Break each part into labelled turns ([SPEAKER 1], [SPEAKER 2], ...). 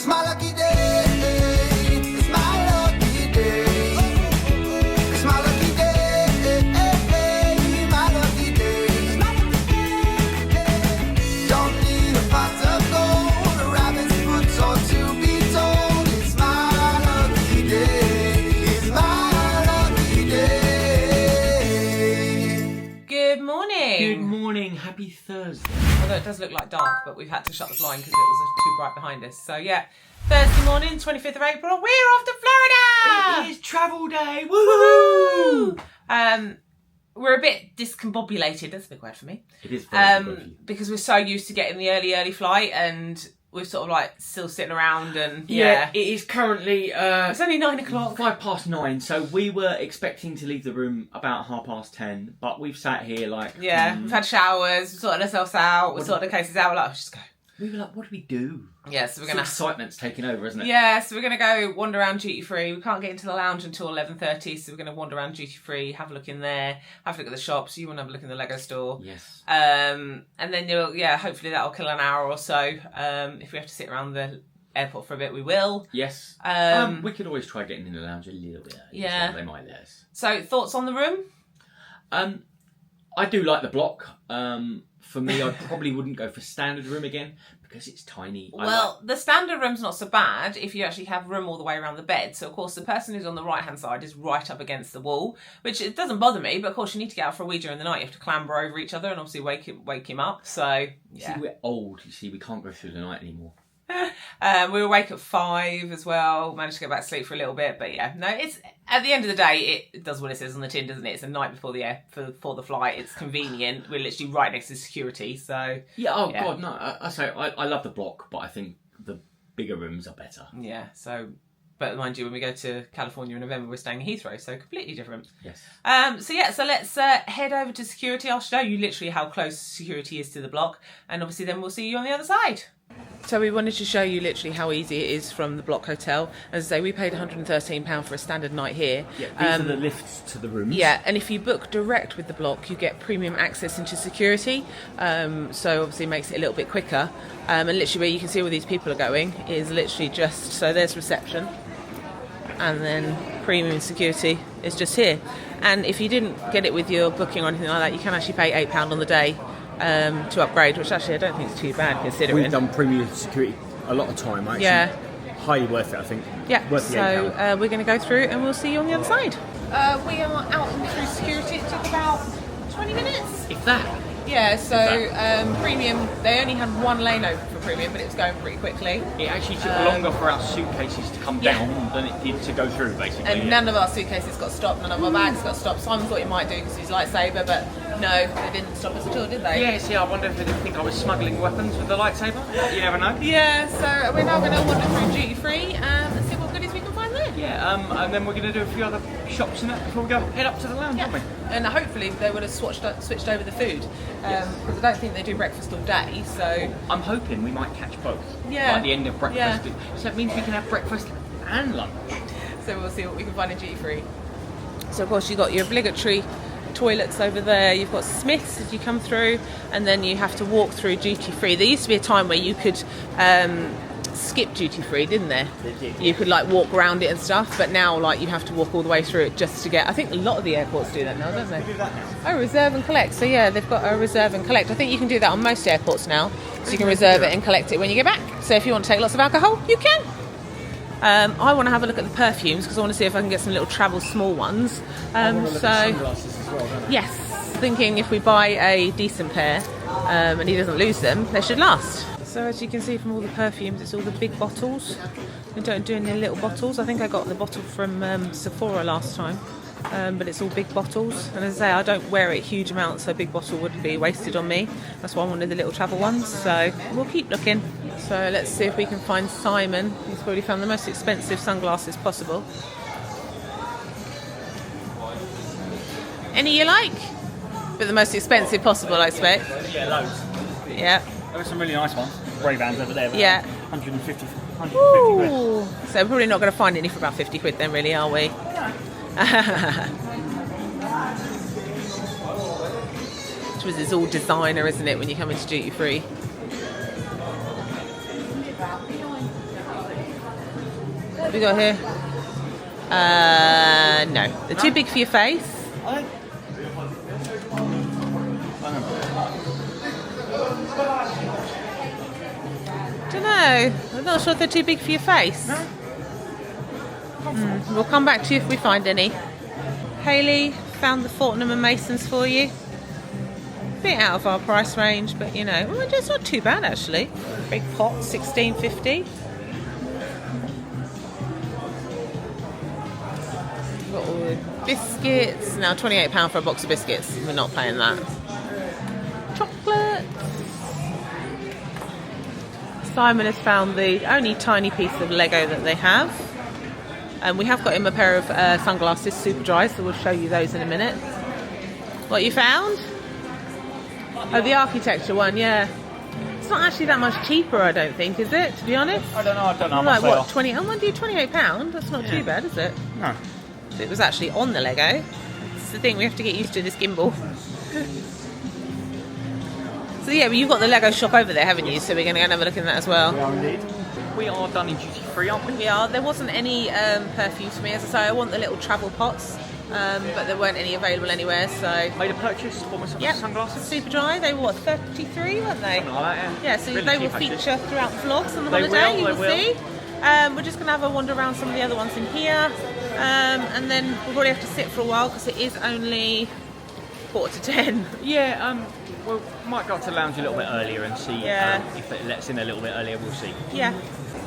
[SPEAKER 1] It's my lucky day. It's my lucky day. It's my lucky day. My lucky day. Don't need a pot of gold, a rabbit's foot or to be told. It's my lucky day. It's my lucky day.
[SPEAKER 2] Good morning.
[SPEAKER 3] Good morning, happy Thursday.
[SPEAKER 2] Although it does look like dark, but we've had to shut the blind because it was too bright behind us. So yeah, Thursday morning, 25th of April, we're off to Florida!
[SPEAKER 3] It is travel day, woohoo!
[SPEAKER 2] We're a bit discombobulated, that's a big word for me.
[SPEAKER 3] It is very good for you.
[SPEAKER 2] Because we're so used to getting the early flight and we're sort of like still sitting around and
[SPEAKER 3] Yeah, it is currently
[SPEAKER 2] It's only 9 o'clock.
[SPEAKER 3] 9:05, so we were expecting to leave the room about 10:30, but we've sat here like...
[SPEAKER 2] Yeah, we've had showers, we've sorted ourselves out, we've sorted the cases out, we're like, let's just go.
[SPEAKER 3] We were like, what do we do?
[SPEAKER 2] Yeah, so we're
[SPEAKER 3] Some
[SPEAKER 2] going to...
[SPEAKER 3] excitement's taking over, isn't it?
[SPEAKER 2] Yeah, so we're going to go wander around duty free. We can't get into the lounge until 11:30, so we're going to wander around duty free, have a look in there, have a look at the shops. You want to have a look in the Lego store.
[SPEAKER 3] Yes.
[SPEAKER 2] And then hopefully that'll kill an hour or so. If we have to sit around the airport for a bit, we will.
[SPEAKER 3] Yes. We could always try getting in the lounge a little bit early,
[SPEAKER 2] Yeah.
[SPEAKER 3] so they might let us.
[SPEAKER 2] So, thoughts on the room?
[SPEAKER 3] I do like the block. For me, I probably wouldn't go for standard room again because it's tiny.
[SPEAKER 2] The standard room's not so bad if you actually have room all the way around the bed. So, of course, the person who's on the right-hand side is right up against the wall, which it doesn't bother me, but, of course, you need to get out for a wee during the night. You have to clamber over each other and obviously wake him up. So, yeah.
[SPEAKER 3] See, we're old. You see, we can't go through the night anymore.
[SPEAKER 2] We were awake at 5 as well. Managed to go back to sleep for a little bit, but yeah, no. It's at the end of the day, it does what it says on the tin, doesn't it? It's a night before the flight. It's convenient. We're literally right next to security, so
[SPEAKER 3] yeah. Oh yeah. God, no. I love the block, but I think the bigger rooms are better.
[SPEAKER 2] Yeah. So, but mind you, when we go to California in November, we're staying in Heathrow, so completely different.
[SPEAKER 3] Yes.
[SPEAKER 2] So let's head over to security. I'll show you literally how close security is to the block, and obviously then we'll see you on the other side. So we wanted to show you literally how easy it is from the Block Hotel. As I say, we paid £113 for a standard night here.
[SPEAKER 3] Yeah, these are the lifts to the rooms.
[SPEAKER 2] Yeah, and if you book direct with the Block, you get premium access into security. So obviously it makes it a little bit quicker. And literally where you can see where these people are going is literally just, so there's reception. And then premium security is just here. And if you didn't get it with your booking or anything like that, you can actually pay £8 on the day. To upgrade, which actually I don't think is too bad considering.
[SPEAKER 4] We've done premium security a lot of time, actually. Yeah. Highly worth it, I think.
[SPEAKER 2] Yeah, worth so we're going to go through and we'll see you on the other side. We are out and through security. It took about 20 minutes.
[SPEAKER 3] If that.
[SPEAKER 2] Yeah, so premium, they only had one lane open for premium, but it was going pretty quickly.
[SPEAKER 3] It actually took longer for our suitcases to come down than it did to go through, basically.
[SPEAKER 2] And none of our suitcases got stopped, none of our bags got stopped. Simon thought he might do because he's lightsaber, but no, they didn't stop us at all, did they?
[SPEAKER 3] Yeah, see, I wonder if they didn't think I was smuggling weapons with the lightsaber. You never know.
[SPEAKER 2] Yeah, so we're now going to wander through duty free and see what goodies we can find there.
[SPEAKER 3] Yeah, and then we're going to do a few other shops and that before we go head up to the lounge, aren't we?
[SPEAKER 2] And hopefully they would have switched over the food because I don't think they do breakfast all day. So
[SPEAKER 3] I'm hoping we might catch both.
[SPEAKER 2] Yeah.
[SPEAKER 3] At the end of breakfast, so that means we can have breakfast and lunch.
[SPEAKER 2] So we'll see what we can find in duty free. So of course you've got your obligatory toilets over there. You've got Smiths as you come through, and then you have to walk through duty free. There used to be a time where you could skip duty free, didn't there?
[SPEAKER 3] They did.
[SPEAKER 2] You could like walk around it and stuff, but now like you have to walk all the way through it just to get. I think a lot of the airports do that now, don't they?
[SPEAKER 3] Do that now.
[SPEAKER 2] Oh, reserve and collect. So yeah, they've got a reserve and collect. I think you can do that on most airports now. So you can reserve it and collect it when you get back. So if you want to take lots of alcohol, you can. I want to have a look at the perfumes because I want to see if I can get some little travel small ones.
[SPEAKER 4] I want to look at sunglasses as well, don't I?
[SPEAKER 2] Yes, thinking if we buy a decent pair and he doesn't lose them, they should last. So as you can see from all the perfumes, it's all the big bottles. We don't do any little bottles. I think I got the bottle from Sephora last time, but it's all big bottles. And as I say, I don't wear it huge amounts, so a big bottle would be wasted on me. That's why I wanted the little travel ones. So we'll keep looking. So let's see if we can find Simon. He's probably found the most expensive sunglasses possible. Any you like? But the most expensive possible, I expect.
[SPEAKER 4] Yeah, loads.
[SPEAKER 2] Yeah.
[SPEAKER 4] There were some really nice ones. Ray-Bans over there.
[SPEAKER 2] Yeah.
[SPEAKER 4] 150 quid.
[SPEAKER 2] Ooh. So we're probably not going to find any for about 50 quid then, really, are we? Which is all designer, isn't it, when you come into duty free? What have we got here? No. They're too big for your face. Don't know. I'm not sure if they're too big for your face.
[SPEAKER 3] No.
[SPEAKER 2] We'll come back to you if we find any. Hayley found the Fortnum and Masons for you. Bit out of our price range, but you know, well, it's not too bad actually. Big pot, $16.50. Got all the biscuits. Now £28 for a box of biscuits. We're not paying that. Chocolate. Simon has found the only tiny piece of Lego that they have. And we have got him a pair of sunglasses, super dry, so we'll show you those in a minute. What you found? Oh, the architecture one, yeah. It's not actually that much cheaper, I don't think, is it? To be honest.
[SPEAKER 3] I don't know how
[SPEAKER 2] Like
[SPEAKER 3] much
[SPEAKER 2] what? 20? Oh, mind you, £28. That's not too bad, is it?
[SPEAKER 3] No.
[SPEAKER 2] So it was actually on the Lego. It's the thing, we have to get used to this gimbal. So yeah, well, you've got the Lego shop over there, haven't you? So we're going to go and have a look in that as well.
[SPEAKER 3] We are indeed. We are done in duty free, aren't we?
[SPEAKER 2] We are. There wasn't any perfumes for me. As I say, I want the little travel pots, but there weren't any available anywhere. So
[SPEAKER 3] Made a purchase, bought myself
[SPEAKER 2] yep.
[SPEAKER 3] some sunglasses.
[SPEAKER 2] Super dry. They were what, 33, weren't they?
[SPEAKER 3] Something like that,
[SPEAKER 2] Yeah, so
[SPEAKER 3] Really
[SPEAKER 2] they will
[SPEAKER 3] cheap, actually.
[SPEAKER 2] feature throughout the vlogs on the
[SPEAKER 3] They
[SPEAKER 2] holiday.
[SPEAKER 3] will,
[SPEAKER 2] You
[SPEAKER 3] they
[SPEAKER 2] will
[SPEAKER 3] will.
[SPEAKER 2] see. We're just going to have a wander around some of the other ones in here, and then we'll probably have to sit for a while because it is only 9:45.
[SPEAKER 3] Yeah, well, might go up to the lounge a little bit earlier and see
[SPEAKER 2] Yeah.
[SPEAKER 3] if it lets in a little bit earlier. We'll see.
[SPEAKER 2] Yeah.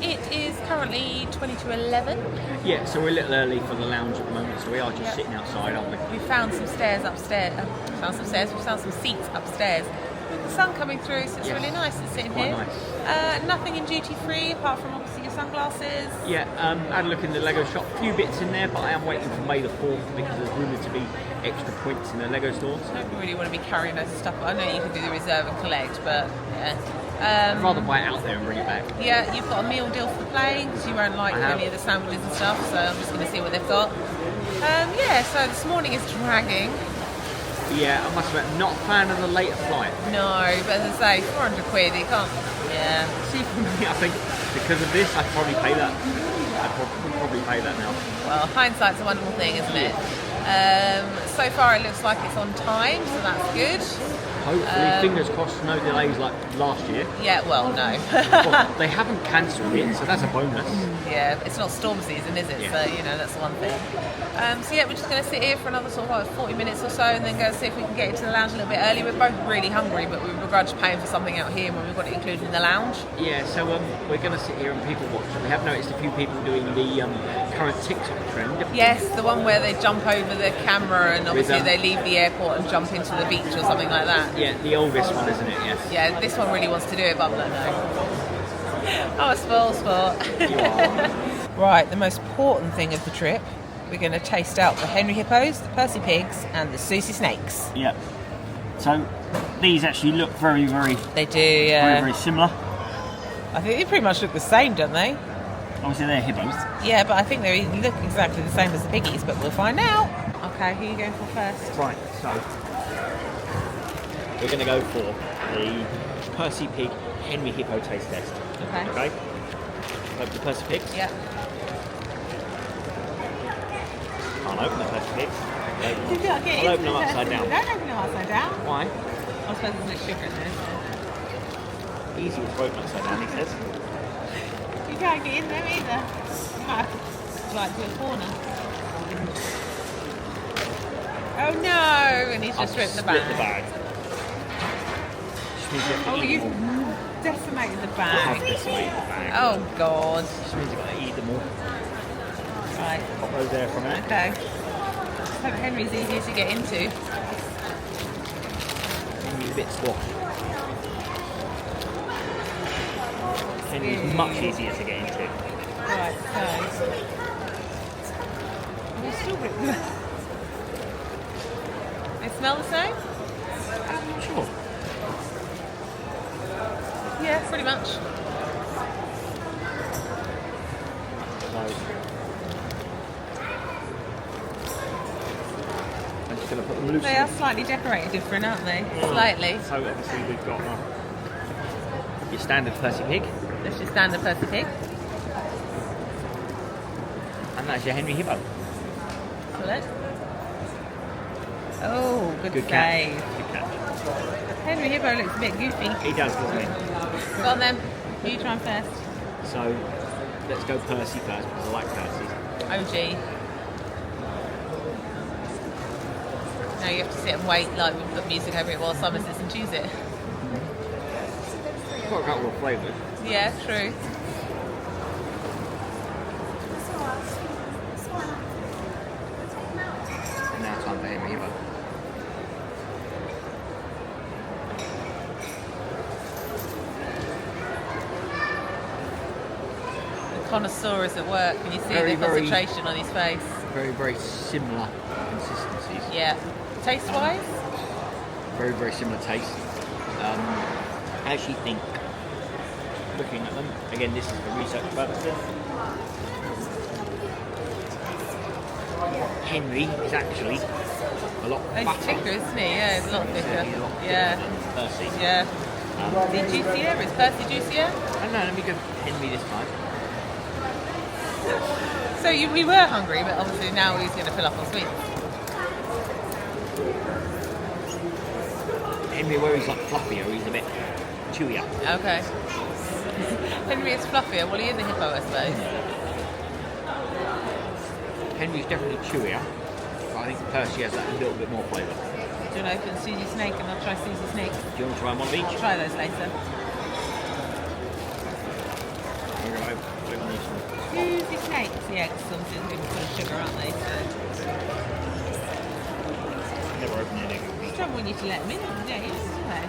[SPEAKER 2] It is currently 20:11.
[SPEAKER 3] Yeah, so we're a little early for the lounge at the moment, so we are just
[SPEAKER 2] Yep.
[SPEAKER 3] sitting outside, aren't we?
[SPEAKER 2] We found some stairs upstairs. We found some seats upstairs. With the sun coming through, so it's
[SPEAKER 3] Yes.
[SPEAKER 2] really nice to sit in
[SPEAKER 3] Quite
[SPEAKER 2] here.
[SPEAKER 3] nice.
[SPEAKER 2] Nothing in duty free apart from obviously your sunglasses.
[SPEAKER 3] Yeah, had a look in the Lego shop. A few bits in there, but I am waiting for May the 4th because there's rumoured to be extra points in the Lego stores.
[SPEAKER 2] I don't really want to be carrying loads of stuff. I know you can do the reserve and collect, but yeah.
[SPEAKER 3] I'd rather buy it out there and bring it back.
[SPEAKER 2] Yeah, you've got a meal deal for the plane because you won't like
[SPEAKER 3] I have.
[SPEAKER 2] any of the sandwiches and stuff, so I'm just going to see what they've got. Yeah, so this morning is dragging.
[SPEAKER 3] Yeah, I must admit, not a fan of the later flight.
[SPEAKER 2] No, but as I say, 400 quid, you can't. Yeah.
[SPEAKER 3] See, for me, I think because of this, I'd probably pay that. I'd probably pay that now.
[SPEAKER 2] Well, hindsight's a wonderful thing, isn't it? So far it looks like it's on time, so that's good.
[SPEAKER 3] Hopefully, fingers crossed, no delays like last year.
[SPEAKER 2] Yeah, well, no.
[SPEAKER 3] Well, they haven't cancelled it, so that's a bonus.
[SPEAKER 2] Yeah, it's not storm season, is it?
[SPEAKER 3] Yeah.
[SPEAKER 2] So, you know, that's the one thing. So yeah, we're just going to sit here for another sort of like 40 minutes or so and then go see if we can get into the lounge a little bit early. We're both really hungry, but we begrudge paying for something out here when we've got it included in the lounge.
[SPEAKER 3] Yeah, so we're going to sit here and people watch. We have noticed a few people doing the current TikTok trend.
[SPEAKER 2] Yes, the one where they jump over the camera and obviously
[SPEAKER 3] With,
[SPEAKER 2] they leave the airport and jump into the beach or something like that.
[SPEAKER 3] Yeah, the oldest one, isn't it? Yes.
[SPEAKER 2] Yeah, this one really wants to do it, but I'm like, no. Oh, a spoil sport.
[SPEAKER 3] You are.
[SPEAKER 2] Right, the most important thing of the trip, we're going to taste out the Henry Hippos, the Percy Pigs, and the Susie Snakes.
[SPEAKER 3] Yeah. So these actually look very, very,
[SPEAKER 2] They do, yeah.
[SPEAKER 3] very similar.
[SPEAKER 2] I think they pretty much look the same, don't they?
[SPEAKER 3] Obviously, they're hippos.
[SPEAKER 2] Yeah, but I think they look exactly the same as the piggies, but we'll find out. Okay, who are you going for first?
[SPEAKER 3] Right. So we're going to go for the Percy Pig Henry Hippo taste test.
[SPEAKER 2] Okay.
[SPEAKER 3] Okay. Open the Percy Pigs.
[SPEAKER 2] Yeah.
[SPEAKER 3] Can't open the Percy Pigs.
[SPEAKER 2] I'll
[SPEAKER 3] open them upside down.
[SPEAKER 2] Don't open them upside down.
[SPEAKER 3] Why?
[SPEAKER 2] I suppose it looks different there.
[SPEAKER 3] Easier to open upside down, he says.
[SPEAKER 2] You can't get in there either. You might have to like to a corner. Oh no! And he's just ripped the
[SPEAKER 3] Split
[SPEAKER 2] bag.
[SPEAKER 3] the bag. Which means you have to
[SPEAKER 2] Oh,
[SPEAKER 3] eat
[SPEAKER 2] you've
[SPEAKER 3] them all.
[SPEAKER 2] decimated the
[SPEAKER 3] I have
[SPEAKER 2] bag.
[SPEAKER 3] decimated the bag.
[SPEAKER 2] Oh god.
[SPEAKER 3] Which means you've got to eat them all.
[SPEAKER 2] Right.
[SPEAKER 3] Pop those there for a minute.
[SPEAKER 2] Okay. I hope Henry's easier to get into.
[SPEAKER 3] Henry's a bit squash. Henry's much easier to get into.
[SPEAKER 2] Right, so. We're still ripped the bag. They smell the same?
[SPEAKER 3] I'm not sure.
[SPEAKER 2] Yeah, pretty much.
[SPEAKER 3] I'm just going to put them loose.
[SPEAKER 2] They are slightly decorated different, aren't they? Slightly.
[SPEAKER 3] So obviously we've got your standard Percy Pig.
[SPEAKER 2] Let's just stand the Percy Pig.
[SPEAKER 3] And that's your Henry Hippo.
[SPEAKER 2] Excellent. Oh, good
[SPEAKER 3] Good
[SPEAKER 2] save.
[SPEAKER 3] catch. Good catch.
[SPEAKER 2] Henry Hippo looks a bit goofy.
[SPEAKER 3] He does, doesn't he?
[SPEAKER 2] Go on then. You try first.
[SPEAKER 3] So, let's go Percy first, because I like Percy.
[SPEAKER 2] OG. Now you have to sit and wait, like we've got music over it while Simon sits and chews it.
[SPEAKER 3] It's got a couple of flavours.
[SPEAKER 2] Yeah, true.
[SPEAKER 3] And now time for Henry Hippo.
[SPEAKER 2] The connoisseur is at work and you see
[SPEAKER 3] Very,
[SPEAKER 2] the concentration on his face.
[SPEAKER 3] Very, very similar consistencies.
[SPEAKER 2] Yeah. Taste-wise?
[SPEAKER 3] Very, very similar taste. I actually think, looking at them, again, this is for research purposes, Henry is actually a lot
[SPEAKER 2] He's
[SPEAKER 3] fatter.
[SPEAKER 2] thicker, isn't he? Yeah, he's a lot thicker.
[SPEAKER 3] He's a lot thicker
[SPEAKER 2] Yeah.
[SPEAKER 3] than Percy.
[SPEAKER 2] Yeah. Is he juicier? Is Percy juicier?
[SPEAKER 3] I don't know, let me go Henry this time.
[SPEAKER 2] So we were hungry, but obviously now he's going to fill up on sweets.
[SPEAKER 3] Henry, where he's like fluffier, he's a bit chewier.
[SPEAKER 2] Okay. Henry is fluffier. Well, he is a hippo, I suppose.
[SPEAKER 3] Henry's definitely chewier, but I think Percy has that little bit more flavour.
[SPEAKER 2] Do you want to open Susie Snake and I'll try Susie Snake?
[SPEAKER 3] Do you want to try one of each?
[SPEAKER 2] I'll try those later.
[SPEAKER 3] We're going to open these ones.
[SPEAKER 2] Susie Snakes, yeah, because obviously they're full of sugar, aren't they? So
[SPEAKER 3] Never open any of
[SPEAKER 2] it's
[SPEAKER 3] these.
[SPEAKER 2] trouble when you to let them in, yeah, you just do they?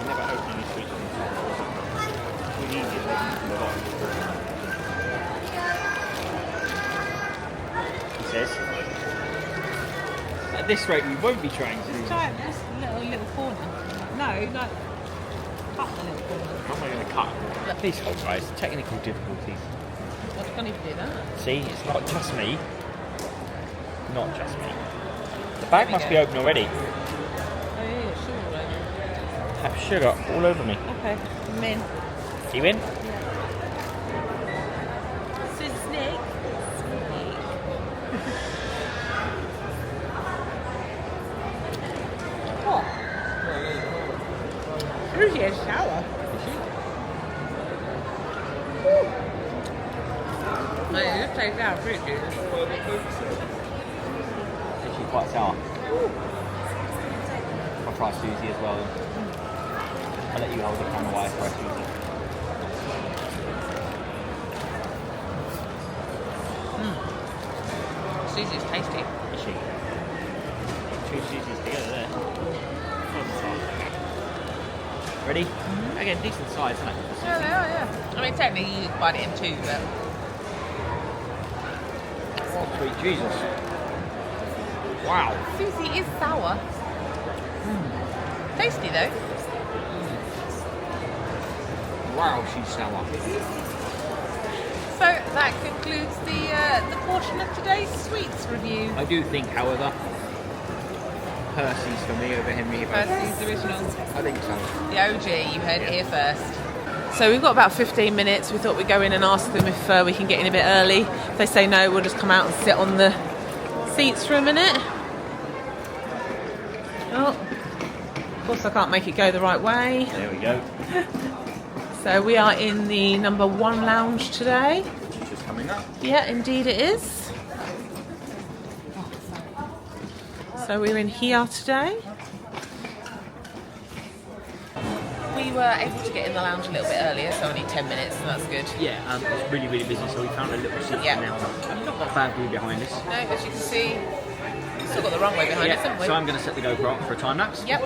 [SPEAKER 3] Never open any sweets on the top. We need it from the bottom. He says. At this rate, we won't be trying to.
[SPEAKER 2] Try it, just a little corner. No, like, cut the little corner.
[SPEAKER 3] How am I going to cut? These whole guys, technical difficulties.
[SPEAKER 2] Well, you can't even do that.
[SPEAKER 3] See, it's not just me. Not just me. The bag must be open already.
[SPEAKER 2] Oh yeah, sugar all over.
[SPEAKER 3] Have sugar all over me.
[SPEAKER 2] Okay, I'm in.
[SPEAKER 3] You in?
[SPEAKER 2] Susie Snake. Snake. What? Susie is sour. No, it just tastes out fruit juice.
[SPEAKER 3] Actually quite sour. I'll try Susie as well. I'll let you hold the camera while I try Susie.
[SPEAKER 2] Susie's tasty.
[SPEAKER 3] Is she? Two Susies together there. Ready? Again, decent size, isn't it?
[SPEAKER 2] Yeah, they are, yeah. I mean, technically you could bite it in two, but...
[SPEAKER 3] Oh, sweet Jesus. Wow.
[SPEAKER 2] Susie is sour. Tasty though.
[SPEAKER 3] Wow, she's sour.
[SPEAKER 2] So that concludes the portion of today's sweets review.
[SPEAKER 3] I do think, however, Percy's for me over Henry Hippo.
[SPEAKER 2] Percy's original.
[SPEAKER 3] I think so.
[SPEAKER 2] The OG, you heard it here first. So we've got about 15 minutes. We thought we'd go in and ask them if we can get in a bit early. If they say no, we'll just come out and sit on the seats for a minute. Oh, of course I can't make it go the right way.
[SPEAKER 3] There we go.
[SPEAKER 2] So we are in the number 1 lounge today.
[SPEAKER 3] Just coming up.
[SPEAKER 2] Yeah, indeed it is. So we're in here today. We were able to get in the lounge a little bit earlier, so only 10 minutes, so that's good.
[SPEAKER 3] Yeah, it's really, really busy, so we found a little seat
[SPEAKER 2] Yeah.
[SPEAKER 3] now. I've not got a bad view behind us.
[SPEAKER 2] No, as you can see, we've still got the runway behind us, haven't we?
[SPEAKER 3] So I'm going to set the GoPro up for a time lapse.
[SPEAKER 2] Yep,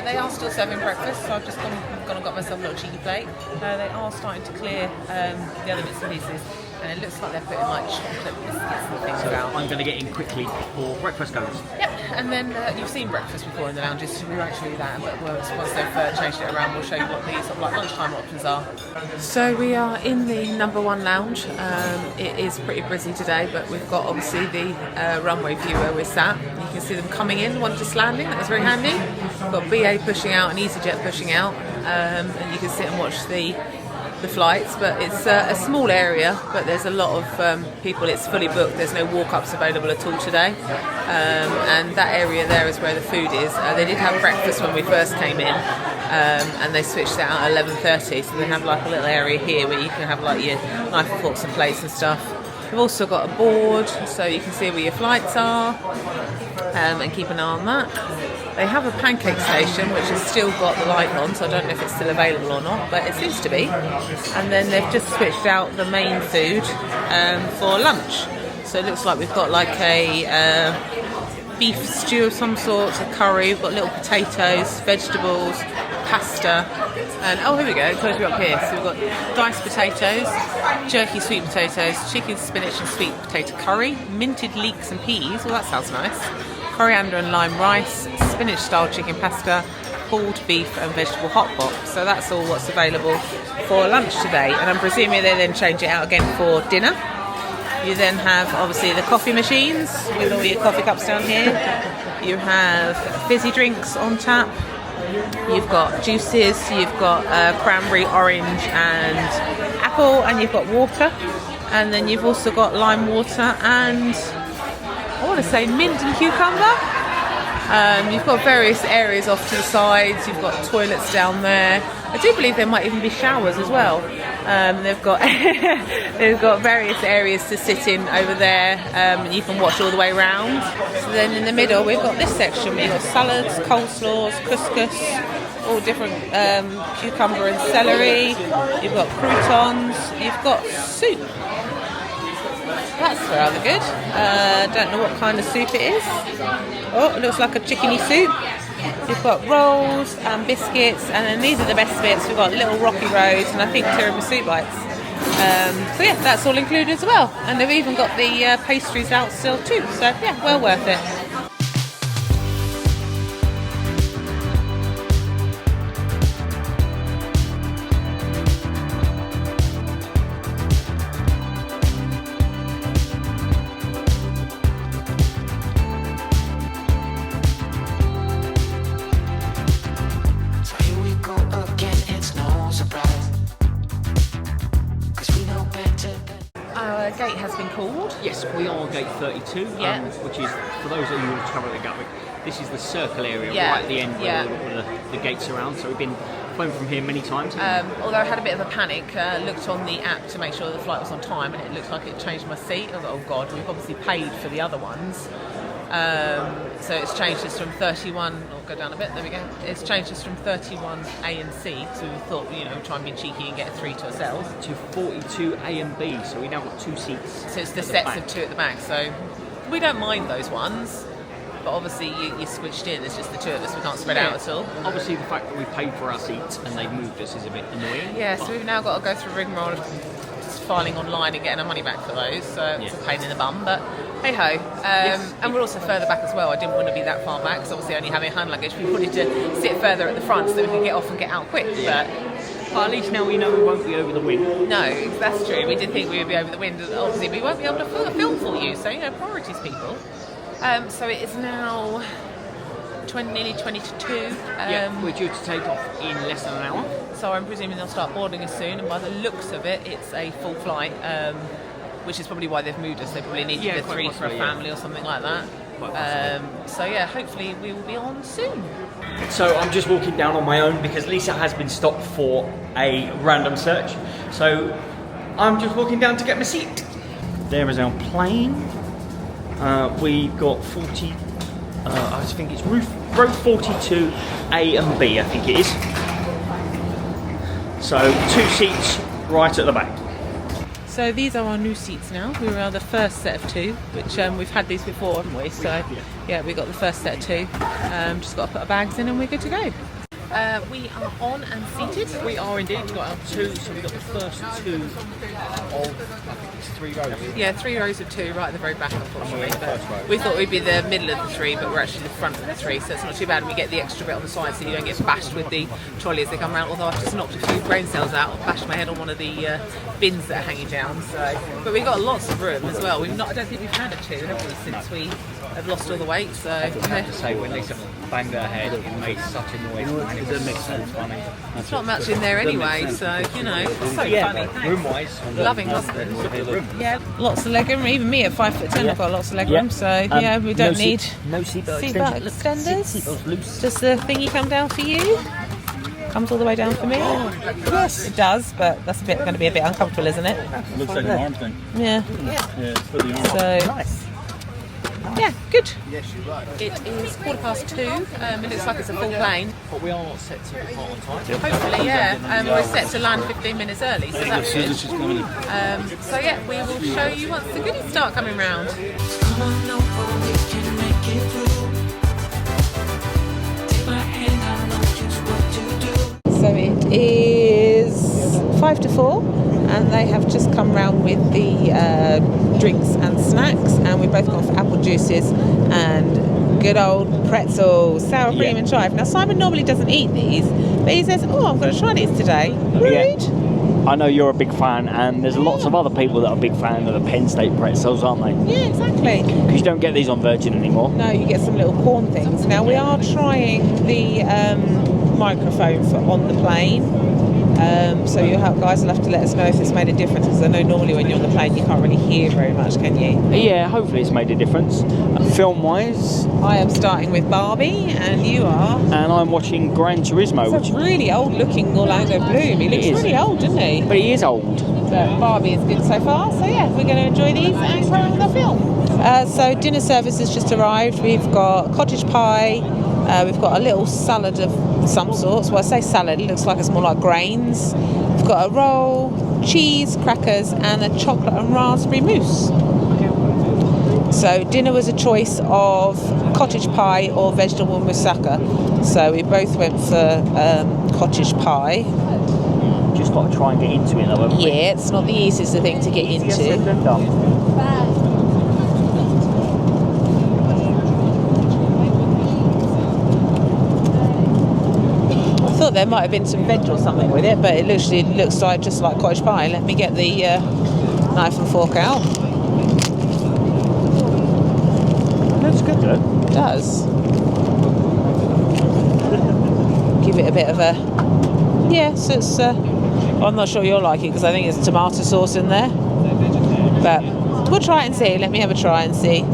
[SPEAKER 2] they are still serving breakfast, so I've just gone and got myself a little cheeky plate. They are starting to clear the other bits and pieces, and it looks like they're putting like chocolate biscuits and things
[SPEAKER 3] So
[SPEAKER 2] out.
[SPEAKER 3] I'm going to get in quickly before breakfast goes.
[SPEAKER 2] Yep, and then you've seen breakfast before in the lounges, so we won't show you that, but once they've changed it around, we'll show you what the sort of like lunchtime options are. So we are in the number 1 lounge. It is pretty busy today, but we've got obviously the runway view where we're sat. You can see them coming in, one just landing, that was very handy. We've got BA pushing out and EasyJet pushing out, and you can sit and watch the flights, but it's a small area, but there's a lot of people. It's fully booked. There's no walk-ups available at all today, and that area there is where the food is. They did have breakfast when we first came in, and they switched that out at 11:30, so they have like a little area here where you can have like your knife and forks and plates and stuff. We've also got a board so you can see where your flights are, and keep an eye on that. They have a pancake station which has still got the light on, so I don't know if it's still available or not, but it seems to be. And then they've just switched out the main food for lunch. So it looks like we've got like a beef stew of some sort, a curry, we've got little potatoes, vegetables, pasta, and oh, here we go, it tells you up here. So we've got diced potatoes, jerky sweet potatoes, chicken, spinach and sweet potato curry, minted leeks and peas, well that sounds nice, coriander and lime rice, spinach style chicken pasta, pulled beef and vegetable hot pot. So that's all what's available for lunch today, and I'm presuming they then change it out again for dinner. You then have obviously the coffee machines with all your coffee cups down here. You have fizzy drinks on tap. You've got juices, you've got cranberry, orange and apple, and you've got water. And then you've also got lime water and I want to say mint and cucumber. You've got various areas off to the sides. You've got toilets down there. I do believe there might even be showers as well. They've got they've got various areas to sit in over there. You can watch all the way around. So then in the middle we've got this section. We've got salads, coleslaws, couscous, all different cucumber and celery. You've got croutons. You've got soup. That's rather good. Don't know what kind of soup it is. Oh, it looks like a chickeny soup. You've got rolls and biscuits, and then these are the best bits. We've got little rocky roads and I think tiramisu bites. So yeah, that's all included as well. And they've even got the pastries out still too. So yeah, well worth it. Gate has been called.
[SPEAKER 3] Yes, we are on gate 32,
[SPEAKER 2] Yeah.
[SPEAKER 3] Which is, for those of you who are travelling at Gatwick, this is the circle area
[SPEAKER 2] Yeah.
[SPEAKER 3] right at the end where the gates are around. So we've been flown from here many times.
[SPEAKER 2] Although I had a bit of a panic, looked on the app to make sure the flight was on time, and it looked like it changed my seat. I was like, oh god, we've obviously paid for the other ones. So it's changed us from 31, I'll go down a bit, there we go. It's changed us from 31 A and C, so we thought, you know, try and be cheeky and get a 3 to ourselves.
[SPEAKER 3] To 42 A and B, so we now got 2 seats.
[SPEAKER 2] So it's the sets of 2 at the back, so we don't mind those ones. But obviously you're squished in, it's just the 2 of us, we can't spread out at all.
[SPEAKER 3] Obviously the fact that we paid for our seats and they've moved us is a bit annoying.
[SPEAKER 2] Yeah, so we've now got to go through rigmarole of filing online and getting our money back for those, so it's a pain in the bum, but hey ho. And we're also further back as well. I didn't want to be that far back, because obviously only having hand luggage, we wanted to sit further at the front so that we could get off and get out quick. But
[SPEAKER 3] at least now we know we won't be over the wind.
[SPEAKER 2] no, that's true. We did think we would be over the wind. Obviously we won't be able to film for you, so you know, priorities, people. So it is now nearly 20 to 2.
[SPEAKER 3] We're due to take off in less than an hour.
[SPEAKER 2] So I'm presuming they'll start boarding us soon, and by the looks of it, it's a full flight, which is probably why they've moved us. They probably needed a 3 for a family or something like that. So yeah, hopefully we will be on soon.
[SPEAKER 3] So I'm just walking down on my own because Lisa has been stopped for a random search. So I'm just walking down to get my seat. There is our plane. We've got 40, I think it's row 42 A and B, I think it is. So 2 seats right at the back.
[SPEAKER 2] So these are our new seats now. We were the first set of 2, which we've had these before, haven't we? So yeah, we got the first set of 2. Just got to put our bags in and we're good to go. We are on and seated.
[SPEAKER 3] We are indeed. We've got our 2, so we've got the first 2 of, I think it's 3 rows.
[SPEAKER 2] Yeah, 3 rows of 2 right at the very back, unfortunately.
[SPEAKER 3] First row.
[SPEAKER 2] We thought we'd be the middle of the 3, but we're actually the front of the 3, so it's not too bad. We get the extra bit on the side so you don't get bashed with the trolley as they come around, although I've just knocked a few brain cells out and bashed my head on one of the bins that are hanging down. So, but we've got lots of room as well. I don't think we've had a 2, have we, since we have lost all the weight, so
[SPEAKER 3] I have to say, when Lisa banged her head, it made such a noise. And it was so funny.
[SPEAKER 2] it's not much in there anyway, so you know, it's so funny. Thanks.
[SPEAKER 3] Room-wise,
[SPEAKER 2] Loving husband.
[SPEAKER 3] room.
[SPEAKER 2] Yeah, lots of legroom. Even me at 5'10", I've got lots of legroom, so yeah, we don't need
[SPEAKER 3] no seatbelt
[SPEAKER 2] extenders.
[SPEAKER 3] Seatbelt's loose.
[SPEAKER 2] Does the thingy come down for you? Comes all the way down for me?
[SPEAKER 3] Yes.
[SPEAKER 2] It does, but that's going to be a bit uncomfortable, isn't it?
[SPEAKER 4] It looks like an arm thing.
[SPEAKER 2] Yeah.
[SPEAKER 4] Yeah, it's for the arm.
[SPEAKER 2] So,
[SPEAKER 3] Nice.
[SPEAKER 2] yeah, good. It is 2:15. It looks like it's a full plane.
[SPEAKER 3] But we are set to depart on time.
[SPEAKER 2] Hopefully, yeah. We're set to land 15 minutes early, so that's good.
[SPEAKER 4] She's coming in.
[SPEAKER 2] So yeah, we will show you once the goodies start coming round.
[SPEAKER 1] Come on over, we can make it through. Take my hand, I know just what to do.
[SPEAKER 2] So it is 5 to 4, and they have just come round with the drinks and snacks, and we've both gone for apple juices and good old pretzels, sour cream and chive. Now Simon normally doesn't eat these, but he says, "Oh, I'm going to try these today." Rude.
[SPEAKER 3] I know you're a big fan, and there's lots of other people that are big fan of the Penn State pretzels, aren't they?
[SPEAKER 2] Yeah, exactly.
[SPEAKER 3] Because you don't get these on Virgin anymore.
[SPEAKER 2] No, you get some little corn things. Now we are trying the microphone for on the plane. So you guys will have to let us know if it's made a difference, because I know normally when you're on the plane you can't really hear very much, can you?
[SPEAKER 3] Yeah, hopefully it's made a difference. Film-wise,
[SPEAKER 2] I am starting with Barbie, and you are.
[SPEAKER 3] and I'm watching Gran Turismo,
[SPEAKER 2] It's a really old-looking Orlando Bloom. He looks
[SPEAKER 3] It is.
[SPEAKER 2] really old, doesn't he?
[SPEAKER 3] but he is old.
[SPEAKER 2] But Barbie is good so far. So yeah, we're going to enjoy these and carry on with our film. So dinner service has just arrived. We've got cottage pie. We've got a little salad of some sorts. Well, I say salad, it looks like it's more like grains. We've got a roll, cheese, crackers, and a chocolate and raspberry mousse. So dinner was a choice of cottage pie or vegetable moussaka. So we both went for cottage pie.
[SPEAKER 3] Just got to try and get into it, though. haven't we?
[SPEAKER 2] Yeah, it's not the easiest thing to get
[SPEAKER 3] Easier said
[SPEAKER 2] into.
[SPEAKER 3] than done.
[SPEAKER 2] I thought there might have been some veg or something with it, but it literally looks like just like cottage pie. Let me get the knife and fork out.
[SPEAKER 3] That's good, though.
[SPEAKER 2] It does. Give it a bit of a... Yeah, so it's... I'm not sure you'll like it, because I think there's tomato sauce in there. But we'll try it and see. Let me have a try and see.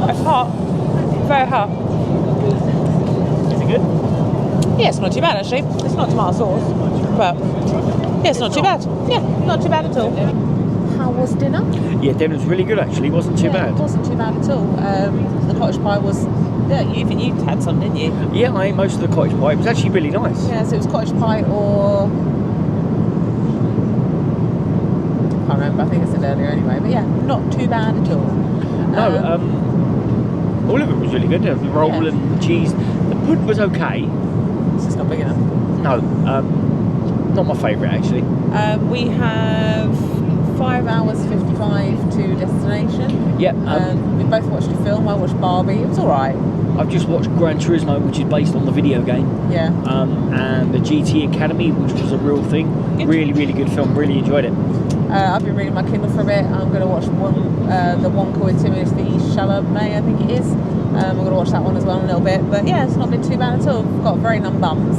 [SPEAKER 2] It's hot. Very hot.
[SPEAKER 3] Is it good?
[SPEAKER 2] Yeah, it's not too bad actually. It's not tomato sauce, but yeah, it's not too bad. Yeah, not too bad at all. How was dinner?
[SPEAKER 3] Yeah, dinner was really good, actually. It wasn't too bad.
[SPEAKER 2] It wasn't too bad at all. The cottage pie was... Yeah, even you had some, didn't you?
[SPEAKER 3] Yeah, I ate most of the cottage pie. It was actually really nice.
[SPEAKER 2] Yeah, so it was cottage pie or... I can't remember, I think I said earlier anyway. But yeah, not too bad at all.
[SPEAKER 3] No, all of it was really good. The roll and the cheese. The pudding was okay.
[SPEAKER 2] It's just not big enough.
[SPEAKER 3] No, not my favourite, actually.
[SPEAKER 2] We have 5 hours 55 to destination.
[SPEAKER 3] Yeah.
[SPEAKER 2] We both watched a film. I watched Barbie. It was alright.
[SPEAKER 3] I've just watched Gran Turismo, which is based on the video game.
[SPEAKER 2] Yeah.
[SPEAKER 3] And the GT Academy, which was a real thing.
[SPEAKER 2] Good.
[SPEAKER 3] Really, really good film. Really enjoyed it.
[SPEAKER 2] I've been reading my Kindle for a bit. I'm going to watch the Wonka with Timothy Chalamet, I think it is. I'm going to watch that one as well in a little bit. But yeah, it's not been too bad at all. We've got very numb bums.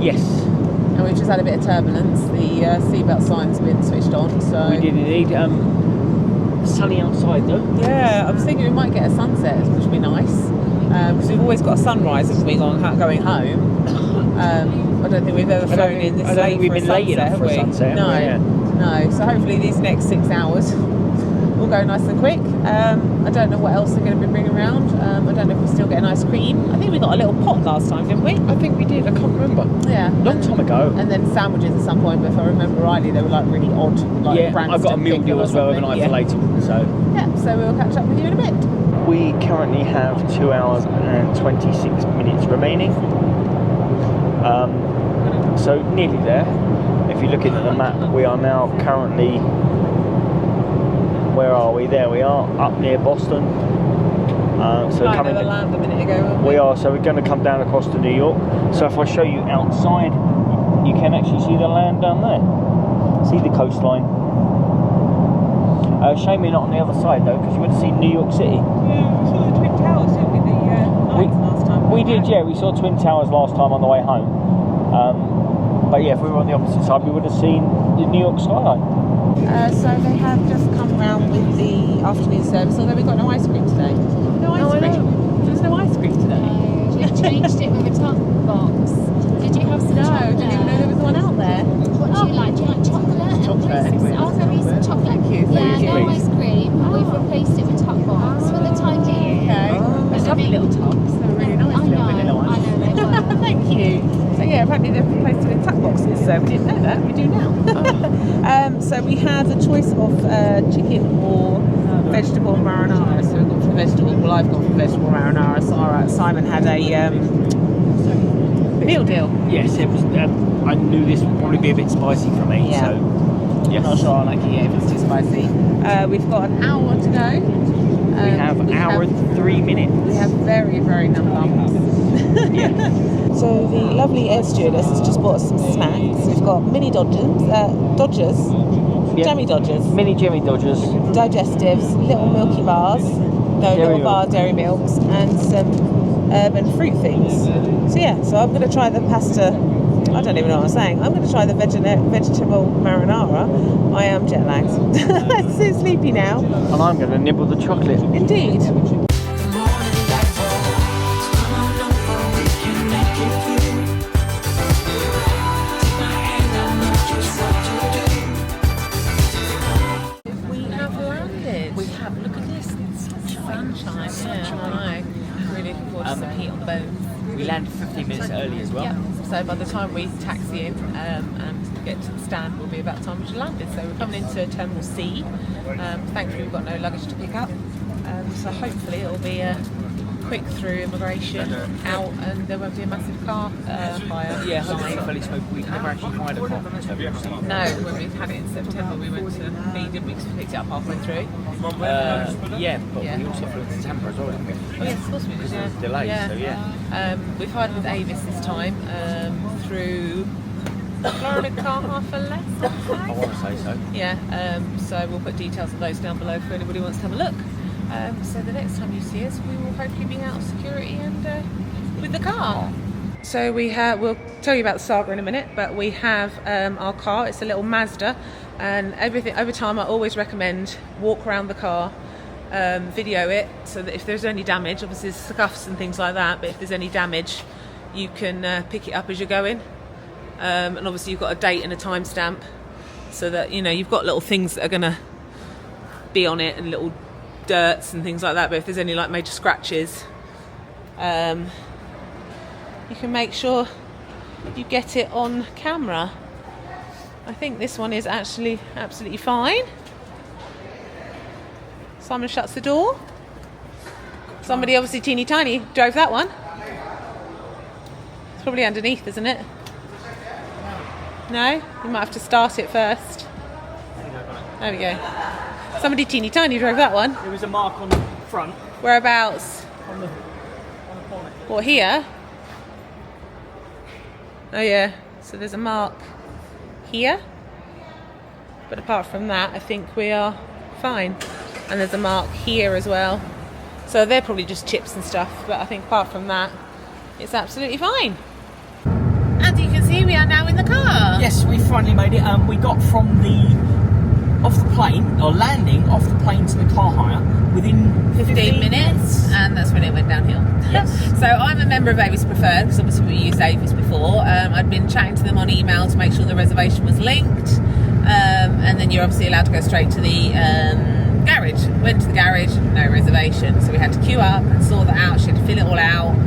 [SPEAKER 3] Yes.
[SPEAKER 2] And we've just had a bit of turbulence. The seatbelt sign's been switched on. So
[SPEAKER 3] We did indeed. Sunny outside, though.
[SPEAKER 2] yeah, I was thinking we might get a sunset, which would be nice. Because we've always got a sunrise as we going home. I don't think we've ever flown in this
[SPEAKER 3] I don't
[SPEAKER 2] late
[SPEAKER 3] think we've
[SPEAKER 2] for
[SPEAKER 3] been
[SPEAKER 2] a
[SPEAKER 3] late
[SPEAKER 2] sunset,
[SPEAKER 3] enough for a sunset.
[SPEAKER 2] No,
[SPEAKER 3] have we? Yeah.
[SPEAKER 2] no. So hopefully these next 6 hours will go nice and quick. I don't know what else they're going to be bringing around. I don't know if we still get an ice cream. I think we got a little pot last time, didn't we?
[SPEAKER 3] I think we did. I can't remember.
[SPEAKER 2] Yeah.
[SPEAKER 3] Long time ago.
[SPEAKER 2] And then sandwiches at some point, but if I remember rightly, they were like really odd. Like
[SPEAKER 3] Yeah, I've got a meal deal as well overnight for later. So
[SPEAKER 2] Yeah, so we'll catch up with you in a bit.
[SPEAKER 3] we currently have 2 hours and 26 minutes remaining. So nearly there. If you're looking at the map, we are now currently... Where are we? There we are, up near Boston. So
[SPEAKER 2] Right,
[SPEAKER 3] coming.
[SPEAKER 2] they were land a minute ago, weren't
[SPEAKER 3] We are. So we're going to come down across to New York. So if I show you outside, you can actually see the land down there. See the coastline. Shame we're not on the other side though, because you would have seen New York City.
[SPEAKER 2] Yeah, we saw the Twin Towers, didn't we? The lights last time.
[SPEAKER 3] We did, yeah. We saw Twin Towers last time on the way home. But yeah, if we were on the opposite side, we would have seen the New York skyline.
[SPEAKER 2] So they have just come round with the afternoon service, although we've got no ice cream today. No ice cream. There's no ice cream today.
[SPEAKER 5] No, we changed it with a top box. Did you have some chocolate?
[SPEAKER 2] I didn't even know there was one out there.
[SPEAKER 5] What do you like? Do you like chocolate?
[SPEAKER 3] Chocolate anyway.
[SPEAKER 5] Oh, there is some chocolate. Yeah, no ice cream. We've replaced it with top box for the time being.
[SPEAKER 2] Okay. They're lovely little tops. They're really nice.
[SPEAKER 5] I know they were.
[SPEAKER 2] Thank you. So yeah, apparently they've replaced it with tuck boxes, so we didn't know that, we do now. So we have a choice of chicken or vegetable marinara. So we've gone for vegetable, well I've gone for vegetable marinara. So Simon had a meal deal.
[SPEAKER 3] Yes, it was. I knew this would probably be a bit spicy for me,
[SPEAKER 2] Yeah.
[SPEAKER 3] so yes.
[SPEAKER 2] I'm not sure I like it yet if it's too spicy. We've got an hour to go.
[SPEAKER 3] We have an hour and 3 minutes.
[SPEAKER 2] We have very, very num nums. So the lovely air stewardess has just bought us some snacks. We've got mini Dodgers,
[SPEAKER 3] Yeah.
[SPEAKER 2] Jammy Dodgers,
[SPEAKER 3] Mini Jimmy Dodgers.
[SPEAKER 2] digestives, little milky bars,
[SPEAKER 3] Dairy
[SPEAKER 2] bar dairy milks, and some urban fruit things. So yeah, so I'm going to try the pasta. I don't even know what I'm saying. I'm going to try the vegetable marinara. I am jet lagged. I'm so sleepy now.
[SPEAKER 3] And I'm going to nibble the chocolate.
[SPEAKER 2] Indeed.
[SPEAKER 1] The morning light falls. Come on over, we can make it through. Take my hand, I know just what to do.
[SPEAKER 2] We have landed. We have. Look at this. It's sunshine. Yeah, I know. Really looking forward to some heat on the boat.
[SPEAKER 3] We landed 15 minutes early as well.
[SPEAKER 2] Yeah. So by the time we taxi in and get to the stand, will be about the time we should have landed. So we're coming into Terminal C. Thankfully, we've got no luggage to pick up. So hopefully it'll be a quick through immigration out, and there won't be a massive car hire.
[SPEAKER 3] Yeah, hopefully we've never actually hired a car from Terminal C.
[SPEAKER 2] No, when we had it in September, we went to B, didn't we? 'Cause we picked it up halfway through.
[SPEAKER 3] Yeah, but
[SPEAKER 2] Yeah.
[SPEAKER 3] we also flew to Tampa as well, didn't we?
[SPEAKER 2] Oh, yes, of course we did.
[SPEAKER 3] Because
[SPEAKER 2] Yeah.
[SPEAKER 3] of the delay, so yeah.
[SPEAKER 2] We've hired with Avis this time through Florida Car Half for Less.
[SPEAKER 3] I want to say so.
[SPEAKER 2] Yeah, so we'll put details of those down below for anybody who wants to have a look. So the next time you see us, we will hopefully be out of security and with the car. So we'll tell you about the saga in a minute, but we have our car. It's a little Mazda, and over time I always recommend walk around the car, video it, so that if there's any damage, obviously there's scuffs and things like that, but if there's any damage, you can pick it up as you're going. And obviously you've got a date and a timestamp, so that you've got little things that are going to be on it and little dirts and things like that. But if there's any like major scratches, you can make sure you get it on camera. I think this one is actually absolutely fine. Simon shuts the door. Somebody obviously teeny tiny drove that one. It's probably underneath, isn't it? No? You might have to start it first. There we go. Somebody teeny tiny drove that one.
[SPEAKER 3] There was a mark on the front.
[SPEAKER 2] Whereabouts?
[SPEAKER 3] On the bonnet.
[SPEAKER 2] What, here? Oh yeah, so there's a mark here. But apart from that, I think we are fine. And there's a mark here as well. So they're probably just chips and stuff, but I think apart from that, it's absolutely fine. As you can see, we are now in the car.
[SPEAKER 3] Yes, we finally made it. We got from off the plane, or landing off the plane to the car hire within
[SPEAKER 2] 15 minutes, and that's when it went downhill.
[SPEAKER 3] Yes.
[SPEAKER 2] So I'm a member of Avis Preferred, because obviously we used Avis before. I'd been chatting to them on email to make sure the reservation was linked, and then you're obviously allowed to go straight to the garage. Went to the garage, no reservation, so we had to queue up and sort that out. She had to fill it all out,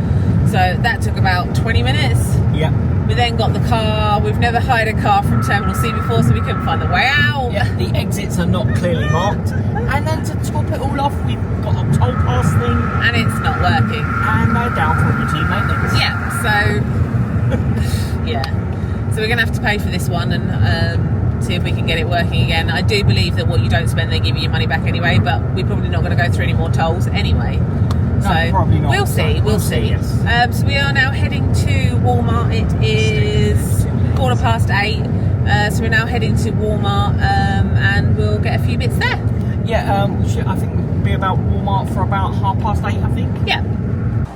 [SPEAKER 2] so that took about 20 minutes.
[SPEAKER 3] Yeah.
[SPEAKER 2] We then got the car. We've never hired a car from Terminal C before, so we couldn't find the way out.
[SPEAKER 3] Yeah, the exits are not clearly marked. And then to top it all off, we've got a toll pass thing.
[SPEAKER 2] And it's not working.
[SPEAKER 3] And they're down for routine maintenance.
[SPEAKER 2] Yeah, so... yeah. So we're going to have to pay for this one and see if we can get it working again. I do believe that what you don't spend, they give you your money back anyway, but we're probably not going to go through any more tolls anyway. So
[SPEAKER 3] No, probably not.
[SPEAKER 2] we'll see.
[SPEAKER 3] Yes.
[SPEAKER 2] So we are now heading to Walmart. It is 8:15. So we're now heading to Walmart and we'll get a few bits there.
[SPEAKER 3] Yeah, I think we'll be about Walmart for about 8:30, I think.
[SPEAKER 2] Yeah.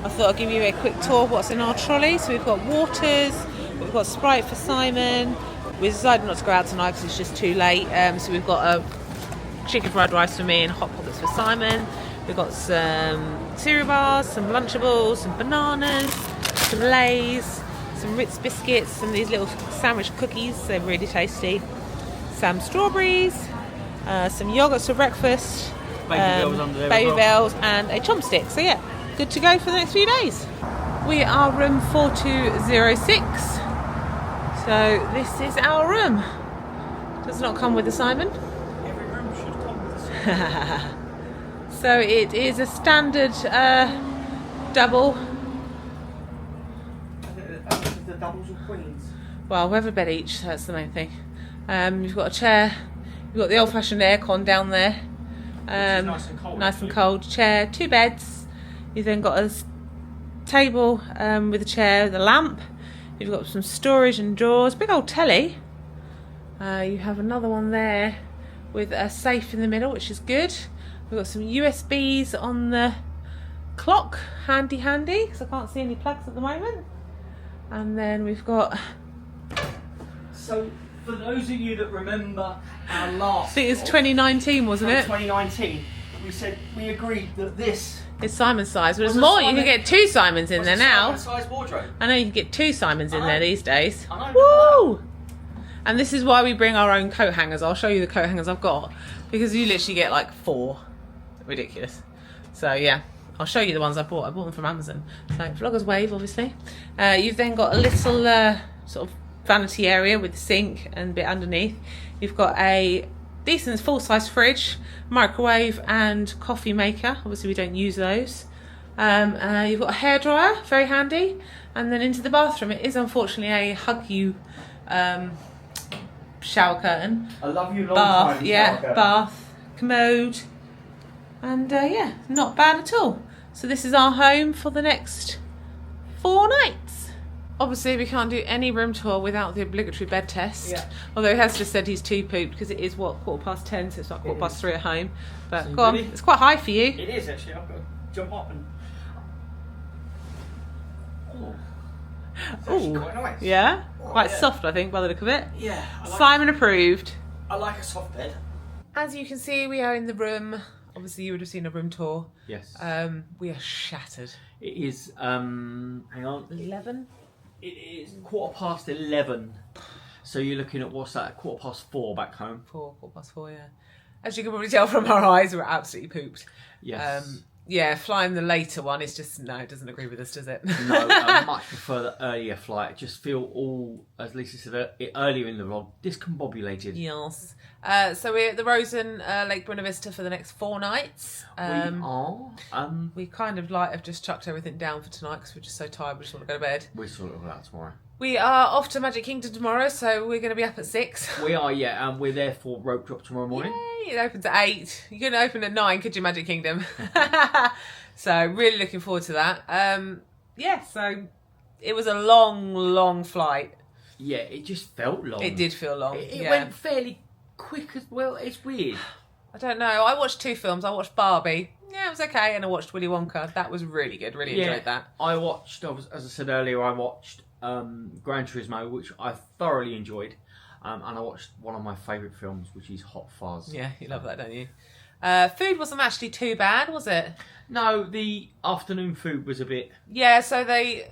[SPEAKER 2] I thought I'd give you a quick tour of what's in our trolley. So we've got waters, we've got Sprite for Simon. We decided not to go out tonight because it's just too late. So we've got a chicken fried rice for me and hot pockets for Simon. We've got some cereal bars, some Lunchables, some bananas, some Lay's, some Ritz biscuits, some of these little sandwich cookies. They're really tasty. Some strawberries, some yogurts for breakfast, baby bells, and a chopstick. So yeah, good to go for the next few days. We are room 4206. So this is our room. Does not come with the Simon.
[SPEAKER 3] Every room should come with a
[SPEAKER 2] So it is a standard double.
[SPEAKER 3] The doubles or queens?
[SPEAKER 2] Well, we have a bed each, that's the main thing. You've got a chair, you've got the old-fashioned aircon down there.
[SPEAKER 3] Nice and cold.
[SPEAKER 2] Nice and cold. Chair, 2 beds. You've then got a table with a chair, with a lamp. You've got some storage and drawers, big old telly. You have another one there with a safe in the middle, which is good. We've got some USBs on the clock, handy, because I can't see any plugs at the moment. And then we've got...
[SPEAKER 3] So, for those of you that remember our last...
[SPEAKER 2] I think it was 2019, wasn't it?
[SPEAKER 3] 2019, we agreed that this...
[SPEAKER 2] It's Simon's size, but
[SPEAKER 3] Was
[SPEAKER 2] there's
[SPEAKER 3] a
[SPEAKER 2] more. You
[SPEAKER 3] Simon-
[SPEAKER 2] can get 2 Simons in
[SPEAKER 3] was
[SPEAKER 2] there
[SPEAKER 3] a
[SPEAKER 2] now.
[SPEAKER 3] size wardrobe.
[SPEAKER 2] I know you can get 2 Simons in
[SPEAKER 3] I
[SPEAKER 2] there
[SPEAKER 3] know.
[SPEAKER 2] these days.
[SPEAKER 3] I know.
[SPEAKER 2] Woo! And this is why we bring our own coat hangers. I'll show you the coat hangers I've got, because you literally get like 4. Ridiculous. So yeah, I'll show you the ones I bought. I bought them from Amazon. So Vloggers Wave, obviously. You've then got a little sort of vanity area with the sink and a bit underneath. You've got a decent full-size fridge, microwave and coffee maker. Obviously we don't use those. You've got a hairdryer, very handy. And then into the bathroom, it is unfortunately a hug you shower curtain.
[SPEAKER 3] I love you long
[SPEAKER 2] Bath,
[SPEAKER 3] time.
[SPEAKER 2] yeah,
[SPEAKER 3] Shower curtain.
[SPEAKER 2] bath, commode. And yeah, not bad at all. So this is our home for the next 4 nights. Obviously we can't do any room tour without the obligatory bed test.
[SPEAKER 3] Yeah.
[SPEAKER 2] Although he has just said he's too pooped because it is, what, 10:15, so it's like 3:15 at home. But
[SPEAKER 3] So
[SPEAKER 2] go on,
[SPEAKER 3] really-
[SPEAKER 2] it's quite high for you.
[SPEAKER 3] It is actually. I've got to jump up and... Oh. It's actually
[SPEAKER 2] Ooh.
[SPEAKER 3] quite nice.
[SPEAKER 2] Yeah?
[SPEAKER 3] Oh,
[SPEAKER 2] Quite
[SPEAKER 3] yeah.
[SPEAKER 2] soft, I think, by the look of it.
[SPEAKER 3] Yeah.
[SPEAKER 2] Simon approved.
[SPEAKER 3] I like a soft bed.
[SPEAKER 2] As you can see, we are in the room. Obviously you would have seen a room tour.
[SPEAKER 3] Yes.
[SPEAKER 2] We are shattered.
[SPEAKER 3] It is, hang on.
[SPEAKER 2] 11?
[SPEAKER 3] It is 11:15. So you're looking at, what's that, 4:15 back home?
[SPEAKER 2] 4:15, yeah. As you can probably tell from our eyes, we're absolutely pooped.
[SPEAKER 3] Yes.
[SPEAKER 2] Yeah, flying the later one is just, no, it doesn't agree with us, does it?
[SPEAKER 3] No, I much prefer the earlier flight. Just feel all, as Lisa said earlier in the vlog, discombobulated.
[SPEAKER 2] Yes. So we're at the Rosen Lake Buena Vista for the next 4 nights.
[SPEAKER 3] We are.
[SPEAKER 2] We kind of like have just chucked everything down for tonight because we're just so tired, we just want to go to bed.
[SPEAKER 3] We'll sort it all out tomorrow.
[SPEAKER 2] We are off to Magic Kingdom tomorrow, so we're going to be up at 6.
[SPEAKER 3] We are, yeah, and we're there for rope drop tomorrow morning.
[SPEAKER 2] Yay, it opens at 8. You couldn't open at 9, could you, Magic Kingdom? So really looking forward to that. Yeah, so it was a long flight.
[SPEAKER 3] Yeah, it just felt long.
[SPEAKER 2] It did feel long.
[SPEAKER 3] It
[SPEAKER 2] yeah.
[SPEAKER 3] went fairly quick as well. It's weird.
[SPEAKER 2] I don't know. I watched 2 films. I watched Barbie. Yeah, it was okay. And I watched Willy Wonka. That was really good. Really enjoyed that.
[SPEAKER 3] I watched, as I said earlier, I watched Gran Turismo, which I thoroughly enjoyed. And I watched one of my favourite films, which is Hot Fuzz.
[SPEAKER 2] Yeah, you love that, don't you? Food wasn't actually too bad, was it?
[SPEAKER 3] No, the afternoon food was a bit...
[SPEAKER 2] Yeah, so they,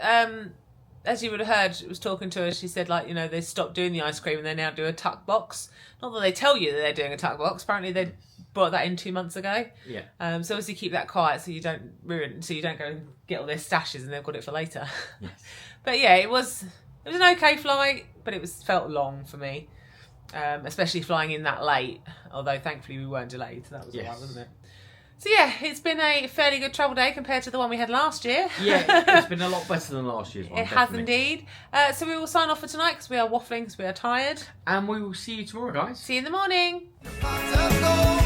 [SPEAKER 2] as you would have heard, was talking to her, she said, like, you know, they stopped doing the ice cream and they now do a tuck box. Not that they tell you that they're doing a tuck box. Apparently they brought that in 2 months ago.
[SPEAKER 3] Yeah.
[SPEAKER 2] So obviously keep that quiet so you don't ruin, so you don't go and get all their stashes and they've got it for later.
[SPEAKER 3] Yes.
[SPEAKER 2] But yeah, it was an okay flight, but it felt long for me. Especially flying in that late, although thankfully we weren't delayed, so that was alright, wasn't it? So yeah, it's been a fairly good travel day compared to the one we had last year.
[SPEAKER 3] Yeah, it's been a lot better than last year's one.
[SPEAKER 2] It has
[SPEAKER 3] definitely.
[SPEAKER 2] indeed. So we will sign off for tonight because we are waffling, because we are tired.
[SPEAKER 3] And we will see you tomorrow, guys.
[SPEAKER 2] See you in the morning.
[SPEAKER 1] Pots of gold.